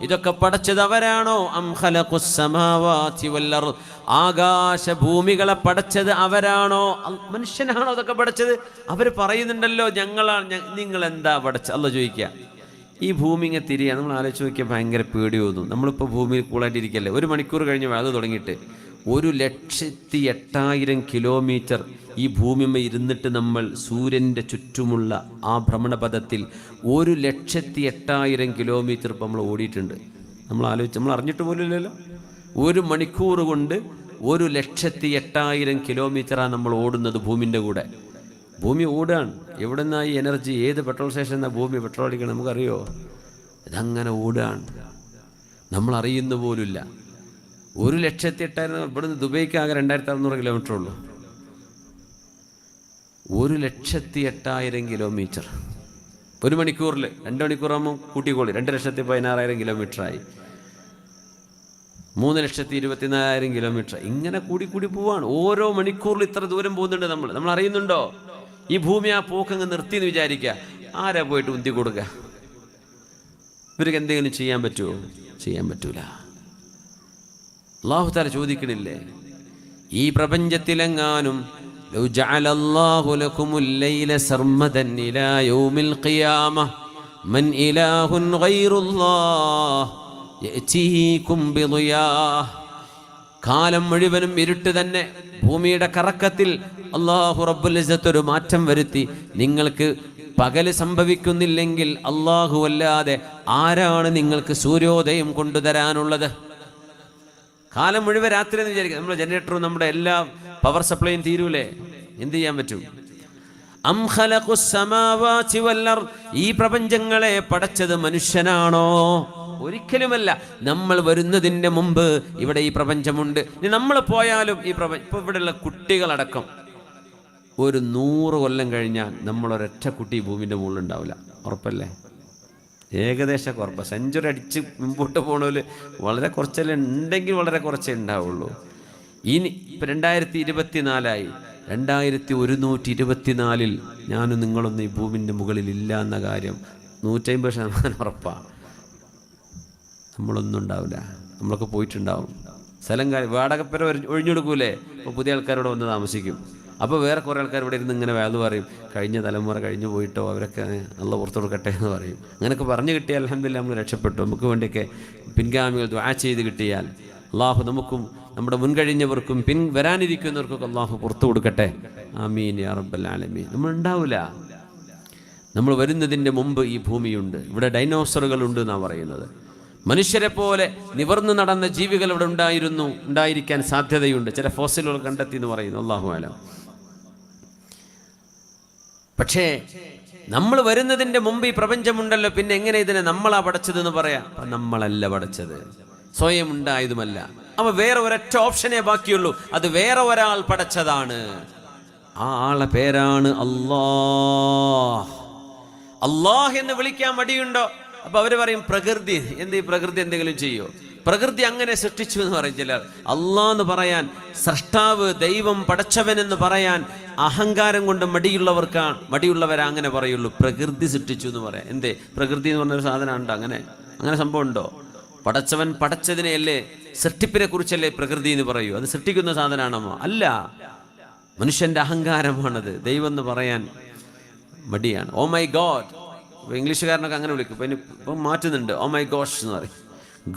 ഇതൊക്കെ പടച്ചത് അവരാണോ? അം ഖലഖുസ് സമാവാതി വൽ അർദ്, ആകാശ ഭൂമികളെ പടച്ചത് അവരാണോ? മനുഷ്യനാണോ അതൊക്കെ പടച്ചത്? അവർ പറയുന്നുണ്ടല്ലോ ഞങ്ങളാണ്. നിങ്ങൾ എന്താ പടച്ചത്? അല്ലാഹ് ചോദിക്കുക. ഈ ഭൂമി ഇങ്ങനെ തിരിയാ. നമ്മൾ ആലോചിച്ച് നോക്കിയാൽ ഭയങ്കര പേടി തോന്നും. നമ്മളിപ്പോൾ ഭൂമിയിൽ കൂളായിട്ടിരിക്കല്ലേ. 1 മണിക്കൂർ കഴിഞ്ഞ് അത് തുടങ്ങിയിട്ട് 1,08,000 കിലോമീറ്റർ ഈ ഭൂമിമ ഇരുന്നിട്ട് നമ്മൾ സൂര്യൻ്റെ ചുറ്റുമുള്ള ആ ഭ്രമണപഥത്തിൽ 1,08,000 കിലോമീറ്റർ ഇപ്പം നമ്മൾ ഓടിയിട്ടുണ്ട്. നമ്മൾ അറിഞ്ഞിട്ട് പോലും ഇല്ലല്ലോ. 1 മണിക്കൂർ കൊണ്ട് 1,08,000 കിലോമീറ്ററാണ് നമ്മൾ ഓടുന്നത് ഭൂമിൻ്റെ കൂടെ. ഭൂമി ഓടുകയാണ്. എവിടെ നിന്നാണ് ഈ എനർജി? ഏത് പെട്രോൾ സ്റ്റേഷനിൽ നിന്നാണ് ഭൂമി പെട്രോൾ അടിക്കണം നമുക്കറിയോ? ഇതങ്ങനെ ഓടുകയാണ്, നമ്മൾ അറിയുന്ന പോലുമില്ല. 1,08,000 ഇവിടുന്ന് ദുബൈക്ക് ആകെ 2,600 കിലോമീറ്റർ ഉള്ളൂ. 1,08,000 കിലോമീറ്റർ 1 മണിക്കൂറിൽ. 2 മണിക്കൂറാകുമ്പോൾ കൂട്ടിക്കോളി, 2,16,000 കിലോമീറ്ററായി. 3,24,000 കിലോമീറ്റർ. ഇങ്ങനെ കൂടി പോവാണ്. ഓരോ മണിക്കൂറിൽ ഇത്ര ദൂരം പോകുന്നുണ്ട്. നമ്മൾ അറിയുന്നുണ്ടോ? ഈ ഭൂമി ആ പോക്കങ്ങ് നിർത്തിയെന്ന് വിചാരിക്കുക. ആരാ പോയിട്ട് ഉന്തി കൊടുക്കുക? ഇവർക്ക് എന്തെങ്കിലും ചെയ്യാൻ പറ്റുമോ? ചെയ്യാൻ പറ്റൂല. അല്ലാഹു തആല ചോദിക്കണില്ലേ, ഈ പ്രപഞ്ചത്തിലെങ്ങാനും ലൗ ജഅലല്ലാഹു ലകുമുൽ ലൈല സർമദൻ ഇലാ യൗമിൽ ഖിയാമ മൻ ഇലാഹുൻ ഗൈറുല്ലാഹ് യഅതീകും ബിളിയാ. കാലം മുഴുവനും ഇരുട്ട് തന്നെ. ഭൂമിയുടെ കറക്കത്തിൽ അല്ലാഹു റബ്ബുൽ ഇസ്സത്ത് ഒരു മാറ്റം വരുത്തി. നിങ്ങൾക്ക് പകല് സംഭവിക്കുന്നില്ലെങ്കിൽ അല്ലാഹു അല്ലാതെ ആരാണ് നിങ്ങൾക്ക് സൂര്യോദയം കൊണ്ടുതരാനുള്ളത്? കാലം മുഴുവൻ രാത്രി എന്ന് വിചാരിക്കുക. നമ്മുടെ ജനറേറ്ററും നമ്മുടെ എല്ലാ പവർ സപ്ലൈയും തീരൂലേ? എന്ത് ചെയ്യാൻ പറ്റും? അം ഖലഖുസ് സമാവാതി വൽ അർദ്, ഈ പ്രപഞ്ചങ്ങളെ പടച്ചത് മനുഷ്യനാണോ? ഒരിക്കലുമല്ല. നമ്മൾ വരുന്നതിൻ്റെ മുമ്പ് ഇവിടെ ഈ പ്രപഞ്ചമുണ്ട്. ഇനി നമ്മൾ പോയാലും ഈ പ്രപഞ്ചം, ഇപ്പോൾ ഇവിടെയുള്ള കുട്ടികളടക്കം ഒരു 100 കൊല്ലം കഴിഞ്ഞാൽ നമ്മളൊരൊറ്റ കുട്ടി ഭൂമിൻ്റെ മുകളിലുണ്ടാവില്ല. ഉറപ്പല്ലേ? ഏകദേശം ഉറപ്പ്. സെഞ്ചുറി അടിച്ച് മുമ്പോട്ട് പോകണമല്ലോ. വളരെ കുറച്ചല്ലേ ഉണ്ടെങ്കിൽ വളരെ കുറച്ചേ ഉണ്ടാവുള്ളൂ. ഇനി ഇപ്പം 2024 2124 ഞാനും നിങ്ങളൊന്നും ഈ ഭൂമിൻ്റെ മുകളിൽ ഇല്ല എന്ന കാര്യം 150% ഉറപ്പാണ്. നമ്മളൊന്നും ഉണ്ടാവില്ല. നമ്മളൊക്കെ പോയിട്ടുണ്ടാവും. സ്ഥലം വാടകപ്പുര ഒഴിഞ്ഞെടുക്കൂലേ? അപ്പോൾ പുതിയ ആൾക്കാരോട് വന്ന് താമസിക്കും. അപ്പോൾ വേറെ കുറേ ആൾക്കാർ ഇവിടെ ഇരുന്ന് ഇങ്ങനെ വേദ പറയും, കഴിഞ്ഞ തലമുറ കഴിഞ്ഞു പോയിട്ടോ അവരൊക്കെ നല്ല പുറത്തു കൊടുക്കട്ടെ എന്ന് പറയും. അങ്ങനെയൊക്കെ പറഞ്ഞു കിട്ടിയാൽ അൽഹംദുലില്ലാ നമ്മൾ രക്ഷപ്പെട്ടു. നമുക്ക് വേണ്ടിയൊക്കെ പിൻഗാമികൾ ദുആ ചെയ്ത് കിട്ടിയാൽ അള്ളാഹു നമുക്കും നമ്മുടെ മുൻകഴിഞ്ഞവർക്കും വരാനിരിക്കുന്നവർക്കൊക്കെ അള്ളാഹു പുറത്തു കൊടുക്കട്ടെ. ആമീൻ യാ റബ്ബൽ ആലമീൻ. നമ്മളുണ്ടാവില്ല. നമ്മൾ വരുന്നതിൻ്റെ മുമ്പ് ഈ ഭൂമിയുണ്ട്. ഇവിടെ ഡൈനോസറുകളുണ്ട് എന്നാണ് പറയുന്നത്. മനുഷ്യരെ പോലെ നിവർന്നു നടന്ന ജീവികൾ ഇവിടെ ഉണ്ടായിരിക്കാൻ സാധ്യതയുണ്ട്. ചില ഫോസിലുകൾ കണ്ടെത്തി എന്ന് പറയുന്നു. അല്ലാഹു അലം. പക്ഷേ നമ്മൾ വരുന്നതിൻ്റെ മുമ്പ് ഈ പ്രപഞ്ചമുണ്ടല്ലോ. പിന്നെ എങ്ങനെ ഇതിനെ നമ്മളാ പടച്ചതെന്ന് പറയാം? നമ്മളല്ല പടച്ചത്, സ്വയം ഉണ്ടായതുമല്ല. അപ്പൊ വേറെ ഒരൊറ്റ ഓപ്ഷനേ ബാക്കിയുള്ളൂ. അത് വേറെ ഒരാൾ പടച്ചതാണ്. ആ ആളെ പേരാണ് അല്ലാഹ്. അല്ലാഹ് എന്ന് വിളിക്കാൻ മടിയുണ്ടോ? അപ്പൊ അവര് പറയും പ്രകൃതി. ഈ പ്രകൃതി എന്തെങ്കിലും ചെയ്യോ? പ്രകൃതി അങ്ങനെ സൃഷ്ടിച്ചു എന്ന് പറയും ചിലർ. അല്ലാഹ് എന്ന് പറയാൻ, സ്രഷ്ടാവ്, ദൈവം, പടച്ചവൻ എന്ന് പറയാൻ അഹങ്കാരം കൊണ്ട് മടിയുള്ളവരാ അങ്ങനെ പറയുള്ളൂ. പ്രകൃതി സൃഷ്ടിച്ചു എന്ന് പറയാം. എന്തേ? പ്രകൃതി എന്ന് പറഞ്ഞൊരു സാധനം ഉണ്ടോ? അങ്ങനെ സംഭവം ഉണ്ടോ? പടച്ചവൻ പടച്ചതിനെയല്ലേ, സൃഷ്ടിപ്പിനെ കുറിച്ചല്ലേ പ്രകൃതി എന്ന് പറയൂ? അത് സൃഷ്ടിക്കുന്ന സാധനമാണോ? അല്ല, മനുഷ്യന്റെ അഹങ്കാരമാണത്. ദൈവം എന്ന് പറയാൻ മടിയാണ്. ഓ മൈ ഗോഡ്. ഇംഗ്ലീഷുകാരനൊക്കെ അങ്ങനെ വിളിക്കും. ഇപ്പം മാറ്റുന്നുണ്ട്. ഓ മൈ ഗോഷ് എന്ന് പറയും.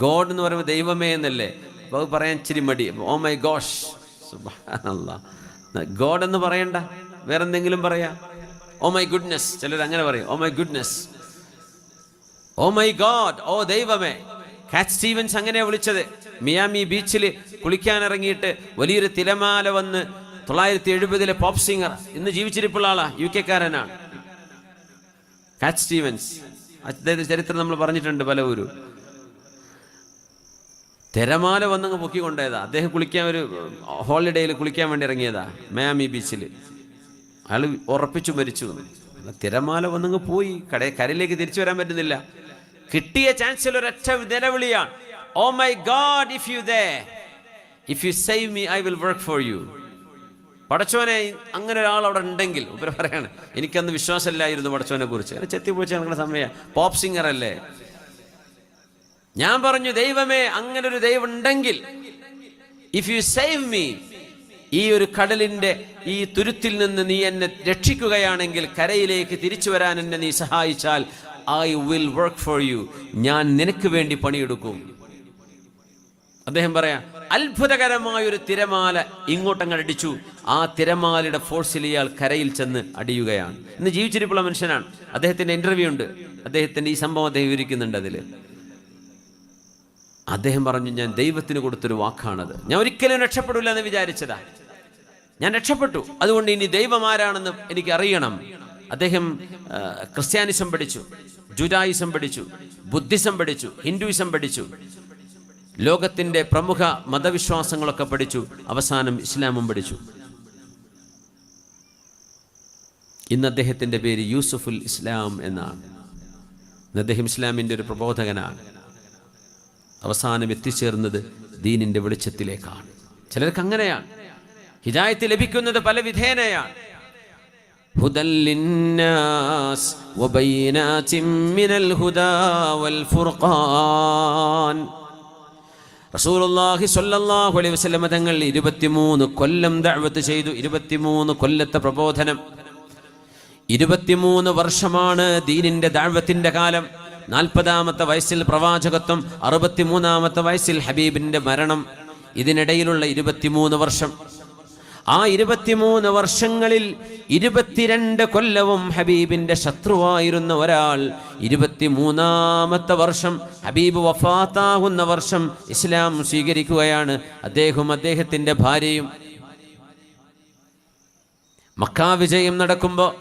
ഗോഡ് എന്ന് പറയുമ്പോൾ ദൈവമേ എന്നല്ലേ. അപ്പോൾ അത് പറയാൻ ഇച്ചിരി മടി. ഓ മൈ ഗോഷ്, സുബ്ഹാനല്ലാഹ്. ഗോഡ് എന്ന് പറയണ്ട, വേറെ എന്തെങ്കിലും പറയാ. ഓ മൈ ഗുഡ്നെസ്, ചിലർ അങ്ങനെ പറയും. Oh my goodness, oh my God, oh ദൈവമേ. കാറ്റ് സ്റ്റീവൻസ് അങ്ങനെയാ വിളിച്ചത്. മിയാമി ബീച്ചിൽ കുളിക്കാനിറങ്ങിയിട്ട് വലിയൊരു തിരമാല വന്ന് 970 പോപ്പ് സിംഗർ, ഇന്ന് ജീവിച്ചിരിപ്പുള്ള ആളാ, UK കാരനാണ് കാറ്റ് സ്റ്റീവൻസ്. അദ്ദേഹത്തിന്റെ ചരിത്രം നമ്മൾ പറഞ്ഞിട്ടുണ്ട് പലവരും. തിരമാല വന്നങ്ങ് പൊക്കിക്കൊണ്ടേതാ. അദ്ദേഹം കുളിക്കാൻ, ഒരു ഹോളിഡേയിൽ കുളിക്കാൻ വേണ്ടി ഇറങ്ങിയതാ മിയാമി ബീച്ചിൽ. അയാൾ ഉറപ്പിച്ചു മരിച്ചു. തിരമാല വന്നങ്ങ് പോയി, കരയിലേക്ക് തിരിച്ചു വരാൻ പറ്റുന്നില്ല. കിട്ടിയ ചാൻസിൽ ഒരൊറ്റ നിലവിളിയാണ്, oh my God, if you save me I will work for you. പടച്ചോനെ, അങ്ങനെ ഒരാൾ അവിടെ ഉണ്ടെങ്കിൽ. ഇവർ പറയാണ്, എനിക്കന്ന് വിശ്വാസമില്ലായിരുന്നു പടച്ചോനെ കുറിച്ച്. ചെത്തിപ്പൊളിച്ച് നടക്കുന്ന സമയം. പോപ്പ് സിംഗർ അല്ലേ, ഞാൻ പറഞ്ഞു, ദൈവമേ, അങ്ങനൊരു ദൈവം ഉണ്ടെങ്കിൽ, ഇഫ് യു സേവ് മീ, ഈ ഒരു കടലിന്റെ ഈ തുരുത്തിൽ നിന്ന് നീ എന്നെ രക്ഷിക്കുകയാണെങ്കിൽ, കരയിലേക്ക് തിരിച്ചു വരാൻ എന്നെ നീ സഹായിച്ചാൽ, I will work for you, ഞാൻ നിനക്ക് വേണ്ടി പണിയെടുക്കും. അദ്ദേഹം പറയാ, അത്ഭുതകരമായൊരു തിരമാല ഇങ്ങോട്ടങ്ങ് അടിച്ചു. ആ തിരമാലയുടെ ഫോഴ്സിൽ ഇയാൾ കരയിൽ ചെന്ന് അടിയുകയാണ്. ഇന്ന് ജീവിച്ചിരിപ്പുള്ള മനുഷ്യനാണ്. അദ്ദേഹത്തിന്റെ ഇന്റർവ്യൂ ഉണ്ട്, അദ്ദേഹത്തിന്റെ ഈ സംഭവം അദ്ദേഹം വിവരിക്കുന്നുണ്ട്. അതിൽ അദ്ദേഹം പറഞ്ഞു, ഞാൻ ദൈവത്തിന് കൊടുത്തൊരു വാക്കാണത്, ഞാൻ ഒരിക്കലും രക്ഷപ്പെടില്ല എന്ന് വിചാരിച്ചതാ, ഞാൻ രക്ഷപ്പെട്ടു, അതുകൊണ്ട് ഇനി ദൈവം ആരാണെന്ന് എനിക്ക് അറിയണം. അദ്ദേഹം ക്രിസ്ത്യാനിസം പഠിച്ചു, ജുഡായിസം പഠിച്ചു, ബുദ്ധിസം പഠിച്ചു, ഹിന്ദുയിസം പഠിച്ചു, ലോകത്തിന്റെ പ്രമുഖ മതവിശ്വാസങ്ങളൊക്കെ പഠിച്ചു, അവസാനം ഇസ്ലാമും പഠിച്ചു. ഇന്ന് അദ്ദേഹത്തിന്റെ പേര് യൂസുഫുൽ ഇസ്ലാം എന്നാണ്. അദ്ദേഹം ഇസ്ലാമിന്റെ ഒരു പ്രബോധകനാണ്. അവസാനം എത്തിച്ചേർന്നത് ദീനിന്റെ വെളിച്ചത്തിലേക്കാണ്. ചിലർക്ക് അങ്ങനെയാണ്. ഹിദായത്ത് ലഭിക്കുന്നത് പല വിധേനയാണ്. ഹുദൽ ലിന്നാസ് വബൈനാതിൻ മിനൽ ഹുദാ വൽ ഫുർഖാൻ. റസൂലുള്ളാഹി സ്വല്ലല്ലാഹു അലൈഹി വസല്ലം തങ്ങൾ 23 കൊല്ലം ദഅവത്ത് ചെയ്തു. 23 കൊല്ലത്തെ പ്രബോധനം. 23 വർഷമാണ് ദീനിന്റെ ദഅവത്തിന്റെ കാലം. 40-ാമത്തെ വയസ്സിൽ പ്രവാചകത്വം, 63-ാമത്തെ വയസ്സിൽ ഹബീബിന്റെ മരണം. ഇതിനിടയിലുള്ള 23 വർഷം. ആ 23 വർഷങ്ങളിൽ 22 കൊല്ലവും ഹബീബിന്റെ ശത്രുവായിരുന്ന ഒരാൾ 23-ാമത്തെ വർഷം, ഹബീബ് വഫാത്താകുന്ന വർഷം ഇസ്ലാം സ്വീകരിക്കുകയാണ്. അദ്ദേഹവും അദ്ദേഹത്തിന്റെ ഭാര്യയും. മക്കാ വിജയം നടക്കുമ്പോൾ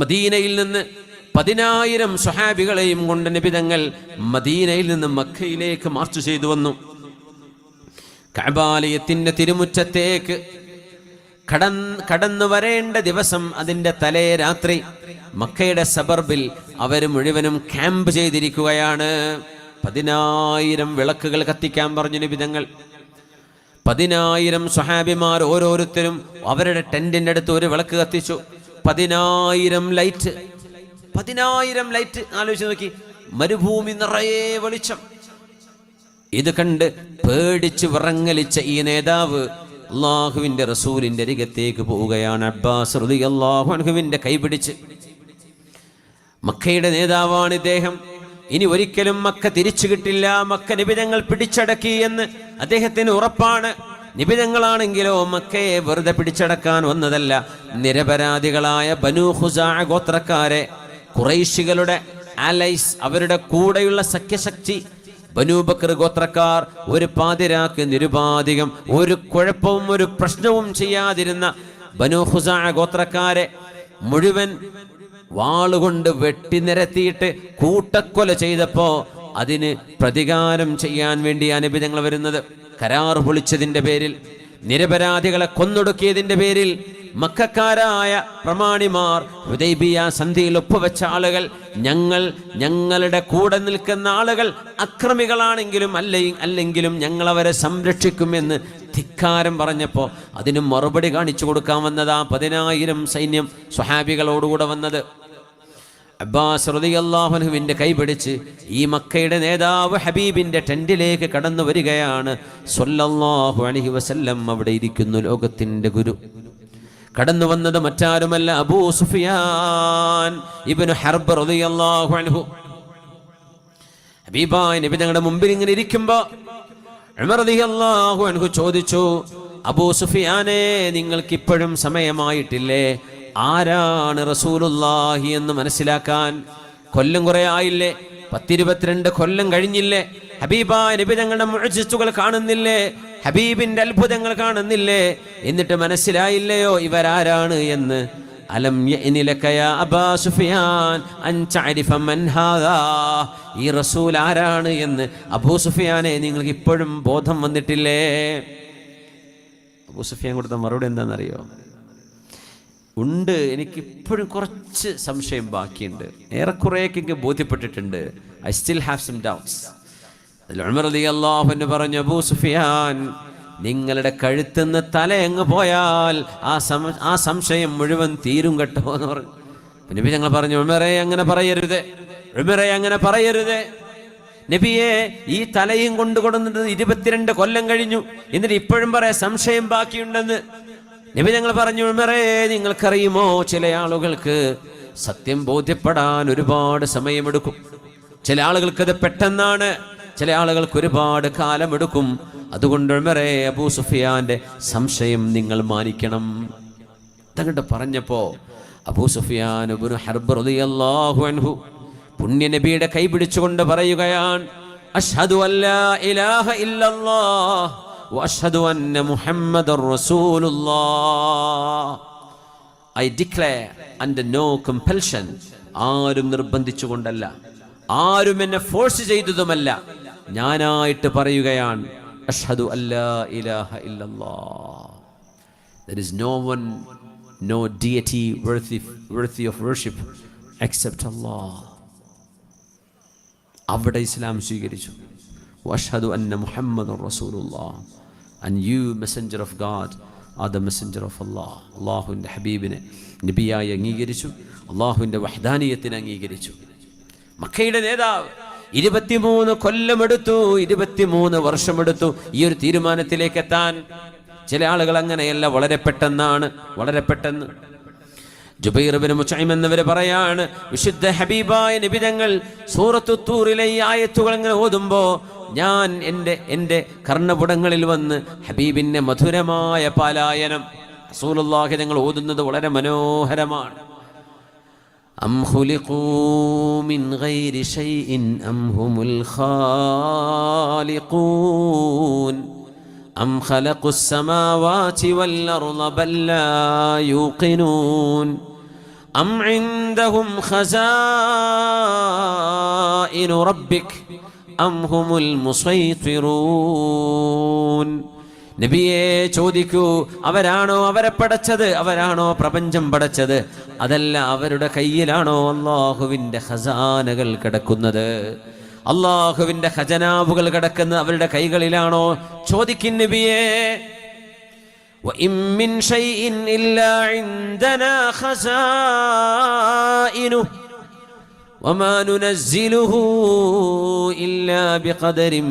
മദീനയിൽ നിന്ന് 10,000 സ്വഹാബികളെയും കൊണ്ട് നബി തങ്ങൾ മദീനയിൽ നിന്ന് മക്കയിലേക്ക് മാർച്ച് ചെയ്തു വന്നു. കഅബാലയത്തിന്റെ തിരുമുറ്റത്തേക്ക് കടന്നു വരേണ്ട ദിവസം, അതിന്റെ തലേ രാത്രി മക്കയുടെ സബർബിൽ അവർ മുഴുവനും ക്യാമ്പ് ചെയ്തിരിക്കുകയാണ്. 10,000 വിളക്കുകൾ കത്തിക്കാൻ പറഞ്ഞു നബി തങ്ങൾ. 10,000 സ്വഹാബിമാർ ഓരോരുത്തരും അവരുടെ ടെന്റിന്റെ അടുത്ത് ഒരു വിളക്ക് കത്തിച്ചു. 10,000 ലൈറ്റ്. 10,000 ലൈറ്റ്. ആലോചിച്ച് നോക്കി, മരുഭൂമി നിറയെ വെളിച്ചം. ഇത് കണ്ട് പേടിച്ച് വിറങ്ങലിച്ച ഈ നേതാവ് അള്ളാഹുവിന്റെ റസൂലിന്റെ അരികത്തേക്ക് പോവുകയാണ്. അബ്ബാസ് റളിയല്ലാഹു അൻഹുവിന്റെ കൈപിടിച്ച്. മക്കയുടെ നേതാവാണ് ഇദ്ദേഹം. ഇനി ഒരിക്കലും മക്ക തിരിച്ചു കിട്ടില്ല, മക്ക നിബിധങ്ങൾ പിടിച്ചടക്കി എന്ന് അദ്ദേഹത്തിന് ഉറപ്പാണ്. നിബിധങ്ങളാണെങ്കിലോ മക്കയെ വെറുതെ പിടിച്ചടക്കാൻ വന്നതല്ല. നിരപരാധികളായ ബനൂ ഖുസാഅ ഗോത്രക്കാരെ, ഖുറൈശികളുടെ അലൈസ്, അവരുടെ കൂടെയുള്ള സഖ്യശക്തി ബനൂ ബക്കർ ഗോത്രക്കാർ, ഒരു പാതിരാക്ക് നിരുപാധികം ഒരു കുഴപ്പവും ഒരു പ്രശ്നവും ചെയ്യാതിരുന്ന ബനൂ ഖുസാഅ ഗോത്രക്കാരെ മുഴുവൻ വാളുകൊണ്ട് വെട്ടി നിരത്തിയിട്ട് കൂട്ടക്കൊല ചെയ്തപ്പോ അതിന് പ്രതികാരം ചെയ്യാൻ വേണ്ടിയാണ് നബി തങ്ങൾ വരുന്നത്. കരാർ പൊളിച്ചതിന്റെ പേരിൽ, നിരപരാധികളെ കൊന്നൊടുക്കിയതിന്റെ പേരിൽ മക്കക്കാരായ പ്രമാണിമാർ, ഹുദൈബിയ സന്ധിയിൽ ഒപ്പുവെച്ച ആളുകൾ, ഞങ്ങളുടെ കൂടെ നിൽക്കുന്ന ആളുകൾ അക്രമികളാണെങ്കിലും അല്ലെങ്കിലും ഞങ്ങൾ അവരെ സംരക്ഷിക്കുമെന്ന് ധിക്കാരം പറഞ്ഞപ്പോ അതിന് മറുപടി കാണിച്ചു കൊടുക്കാൻ വന്നതാ 10,000 സൈന്യം സ്വഹാബികളോടുകൂടെ വന്നത്. അബ്ബാസ് റളിയല്ലാഹു അൻഹുവിന്റെ കൈപിടിച്ച് ഈ മക്കയുടെ നേതാവ് ഹബീബിന്റെ ടെന്റിലേക്ക് കടന്നു വരികയാണ് സ്വല്ലല്ലാഹു അലൈഹി വസല്ലം. അവിടെ ഇരിക്കുന്നു ലോകത്തിന്റെ ഗുരു. കടന്നു വന്നത് മറ്റാരുമല്ല, അബൂ സുഫിയാൻ ഇബ്നു ഹർബ് റളിയല്ലാഹു അൻഹു. ഹബീബായ നബി തങ്ങളുടെ മുമ്പിൽ ഇങ്ങനെ ഇരിക്കുമ്പോ ഉമർ റളിയല്ലാഹു അൻഹു ചോദിച്ചു, അബൂ സുഫിയാനെ, നിങ്ങൾക്ക് ഇപ്പോഴും സമയമായിട്ടില്ലേ? ആരാണ് റസൂലുള്ളാഹി എന്ന് മനസ്സിലാക്കാൻ? കൊല്ലം കുറെ ആയില്ലേ? 10-22 കൊല്ലം കഴിഞ്ഞില്ലേ? ഹബീബായ നബി തങ്ങളുടെ മുഅ്ജിസുകൾ കാണുന്നില്ലേ? ഹബീബിന്റെ അത്ഭുതങ്ങൾ കാണുന്നില്ലേ? എന്നിട്ട് മനസ്സിലായില്ലയോ ഇവരാരാണ് എന്ന്? അലം യഅനി ലക യാ അബാ സുഫിയാൻ അൻ തഅരിഫ മൻ ഹാദാ, ഈ റസൂൽ ആരാണ് എന്ന് അബൂ സുഫിയാനെ നിങ്ങൾക്ക് ഇപ്പോഴും ബോധം വന്നിട്ടില്ലേ? അബൂ സുഫിയാൻ കൊടുത്ത മറുപടി എന്താണെന്നറിയോ? ഉണ്ട്, എനിക്കിപ്പോഴും കുറച്ച് സംശയം ബാക്കിയുണ്ട്, ഏറെക്കുറെയൊക്കെ ബോധ്യപ്പെട്ടിട്ടുണ്ട്. I still have some doubts. Umar റളിയല്ലാഹു അൻഹു പറഞ്ഞു, അബൂ സുഫിയാൻ, നിങ്ങളുടെ കഴുത്തുനിന്ന് തല അങ്ങ് പോയാൽ ആ സംശയം മുഴുവൻ തീരും കേട്ടോ എന്ന് പറഞ്ഞു. നബി ഞങ്ങൾ പറഞ്ഞു, ഉമറേ അങ്ങനെ പറയരുത്, ഉമറേ അങ്ങനെ പറയരുത്. നബിയെ ഈ തലയും കൊണ്ടുകൊടുന്നത് 22 കൊല്ലം കഴിഞ്ഞു, എന്നിട്ട് ഇപ്പോഴും പറയാം സംശയം ബാക്കിയുണ്ടെന്ന്. നബി ഞങ്ങൾ പറഞ്ഞു, ഉമറേ നിങ്ങൾക്കറിയുമോ, ചില ആളുകൾക്ക് സത്യം ബോധ്യപ്പെടാൻ ഒരുപാട് സമയമെടുക്കും. ചില ആളുകൾക്ക് അത് പെട്ടെന്നാണ്, ചില ആളുകൾക്ക് ഒരുപാട് കാലമെടുക്കും. അതുകൊണ്ട് ഉമറേ, അബൂ സുഫിയാന്റെ സംശയം നിങ്ങൾ മാനിക്കണം. തങ്ങട്ട് പറഞ്ഞപ്പോ അബൂ സുഫിയാൻ ഇബ്നു ഹർബ് റളിയല്ലാഹു അൻഹു പുണ്യ നബിയുടെ കൈ പിടിച്ചുകൊണ്ട് പറയുകയാണ്, അഷ്ഹദു അല്ലാ ഇലാഹ ഇല്ലല്ലാഹ് വ അഷ്ഹദു അന്ന മുഹമ്മദർ റസൂലുള്ളാഹ്. I declare under no compulsion. ആരും നിർബന്ധിച്ചുകൊണ്ടല്ല, ആരും എന്നെ ഫോഴ്സ് ചെയ്തതുമല്ല, ഞാനായിട്ട് പറയുകയാണ്, അഷ്ഹദു അല്ലാ ഇലാഹ ഇല്ലല്ലാഹ്. There is no one, no deity worthy of worship except Allah. അവിടെ ഇസ്ലാം സ്വീകരിച്ചു. വഅഷ്ഹദു അന്ന മുഹമ്മദൻ റസൂലുള്ളാഹ്. And you, messenger of God, are the messenger of Allah. അള്ളാഹുവിൻ്റെ ഹബീബിനെ നബിയായി അംഗീകരിച്ചു, അള്ളാഹുവിൻ്റെ വഹ്ദാനിയത്തിനെ അംഗീകരിച്ചു. മക്കയുടെ നേതാവ് 23 കൊല്ലമെടുത്തു, 23 വർഷമെടുത്തു ഈ ഒരു തീരുമാനത്തിലേക്ക് എത്താൻ. ചില ആളുകൾ അങ്ങനെയല്ല, വളരെ പെട്ടെന്നാണ്, വളരെ പെട്ടെന്ന്. ജുബൈർ ഇബ്നു മുത്ഇം എന്നവർ പറയാണ്, വിശുദ്ധ ഹബീബായ നബി തങ്ങൾ സൂറത്തു തൂറിലെ ഈ ആയത്തുകൾ ഇങ്ങനെ ഓതുമ്പോ ഞാൻ എൻ്റെ കർണപുടങ്ങളിൽ വന്ന് ഹബീബിന്റെ മധുരമായ പാലായനം റസൂലുള്ളാഹി തങ്ങൾ ഓതുന്നത് വളരെ മനോഹരമാണ്. അം ഖുലിഖൂ മിൻ ഗൈരി ശൈഇൻ അം ഹുമുൽ ഖാലിഖൂൻ അം ഖലഖുസ് സമാവാതി വൽ അർള ബൽ ലാ യൂഖിനൂൻ അം ഇൻദഹും ഖസാഇനു റബ്ബിക് അം ഹുമുൽ മുസൈത്തിറൂൻ. നബിയെ ചോദിക്കൂ, അവരാണോ അവരെ പടച്ചത്, അവരാണോ പ്രപഞ്ചം പടച്ചത്, അതല്ല അവരുടെ കയ്യിലാണോ അല്ലാഹുവിൻ്റെ ഖസാനകൾ കിടക്കുന്നത്, അല്ലാഹുവിൻ്റെ ഖജനാവുകൾ കിടക്കുന്നത് അവരുടെ കൈകളിലാണോ? ചോദിക്കും നബിയെ. വഇൻ മിൻ ശൈഇൻ ഇല്ലാ ഇൻദനാ ഖസാഇനുഹു വമാ നുനസ്സിലുഹു ഇല്ലാ ബിഖദരിൻ